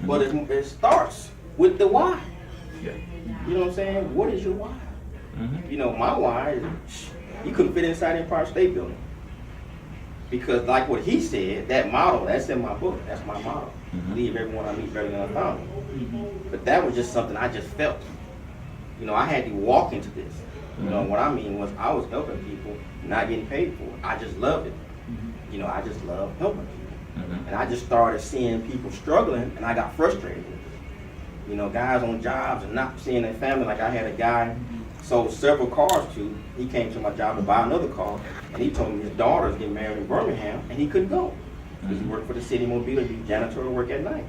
But it starts with the why. Yeah. You know what I'm saying? What is your why? Mm-hmm. You know, my why is you couldn't fit inside the Empire State Building. Because like what he said, that motto, that's in my book. That's my motto. Mm-hmm. Leave everyone I meet better than I found them. But that was just something I just felt. You know, I had to walk into this. You know, what I mean was I was helping people, not getting paid for it. I just loved it. You know, I just love helping people. And I just started seeing people struggling, and I got frustrated with it. You know, guys on jobs and not seeing their family. Like I had a guy sold several cars to. He came to my job to buy another car, and he told me his daughter's getting married in Birmingham, and he couldn't go. Because he worked for the city mobile, he janitorial work at night.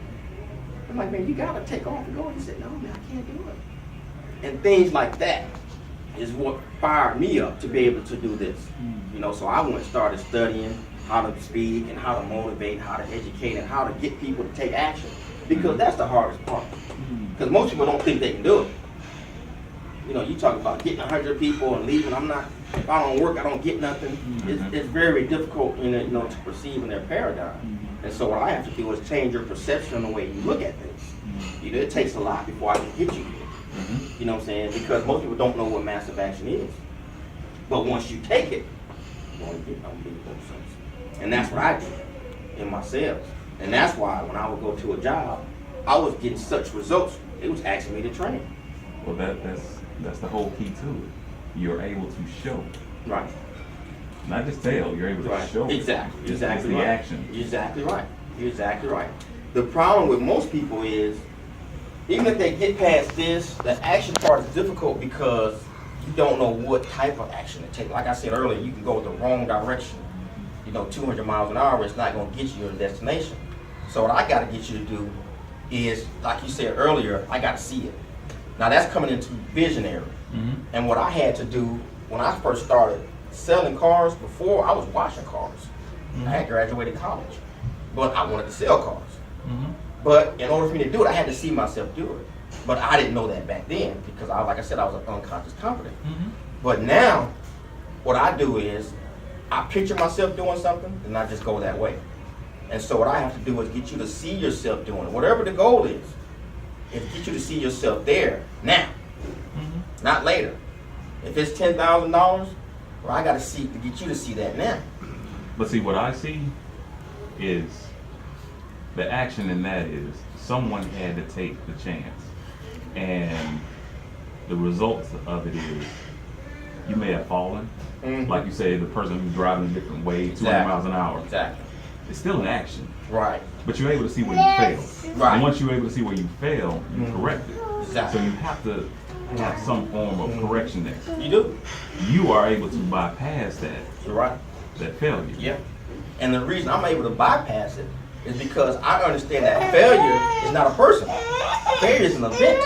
I'm like, man, you gotta take off and go. He said, no, man, I can't do it. And things like that is what fired me up to be able to do this. You know, so I went and started studying how to speak and how to motivate, how to educate, and how to get people to take action. Because that's the hardest part. Because most people don't think they can do it. You know, you talk about getting 100 people and leaving. If I don't work, I don't get nothing. It's very difficult, you know, to perceive in their paradigm. And so what I have to do is change your perception on the way you look at things. You know, it takes a lot before I can get you here. You know what I'm saying? Because most people don't know what massive action is. But once you take it, you're going to get sense. And that's what I did in my sales. And that's why when I would go to a job, I was getting such results. It was asking me to train. Well, that's the whole key to it. You're able to show. Right. Not just tell, you're able to show. Exactly. It's Exactly the right. action. Exactly right. You're exactly right. The problem with most people is, even if they get past this, the action part is difficult because you don't know what type of action to take. Like I said earlier, you can go the wrong direction. You know, 200 miles an hour, it's not going to get you to your destination. So what I got to get you to do is, like you said earlier, I got to see it. Now that's coming into visionary. And what I had to do when I first started selling cars, before I was washing cars. I had graduated college, but I wanted to sell cars. But in order for me to do it, I had to see myself do it. But I didn't know that back then because, like I said, I was an unconscious confident. But now, what I do is, I picture myself doing something, and I just go that way. And so what I have to do is get you to see yourself doing it. Whatever the goal is get you to see yourself there now, not later. If it's $10,000, well, I got to get you to see that now. But see, what I see is the action in that is someone had to take the chance. And the results of it is you may have fallen. Like you say, the person who's driving a different way, 200 miles an hour. Exactly. It's still an action. Right. But you're able to see where you fail. Right. And once you're able to see where you fail, you correct it. Exactly. So you have to have some form of correction there. You do. You are able to bypass that. You're right. That failure. Yeah. And the reason I'm able to bypass it is because I understand that failure is not a person. Failure is an event.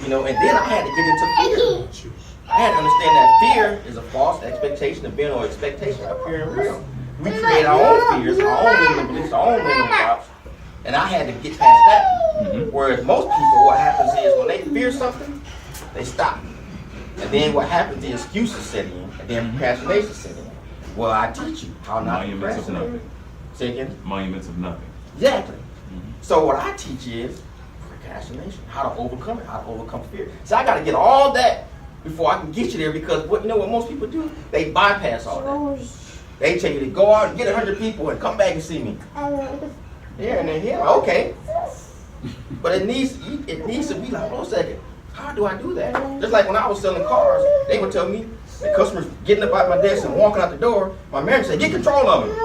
You know, and then I had to get into fear. I had to understand that fear is a false expectation, event, or expectation appearing real. We create our own fears, our own limiting beliefs, our own limiting doubts, and I had to get past that. Whereas most people, what happens is when they fear something, they stop. And then what happens, the excuses set in, and then procrastination set in. Well, I teach you how not to Monuments of procrastinate. nothing. Say again? Monuments of nothing. Exactly. So what I teach is procrastination, how to overcome it, how to overcome fear. So I got to get all that before I can get you there, because what most people do? They bypass all that. They tell you to go out and get 100 people and come back and see me. Yeah, and then here, okay. But it needs to be like, hold on a second, how do I do that? Just like when I was selling cars, they would tell me, the customers getting up out my desk and walking out the door, my manager said, get control of them.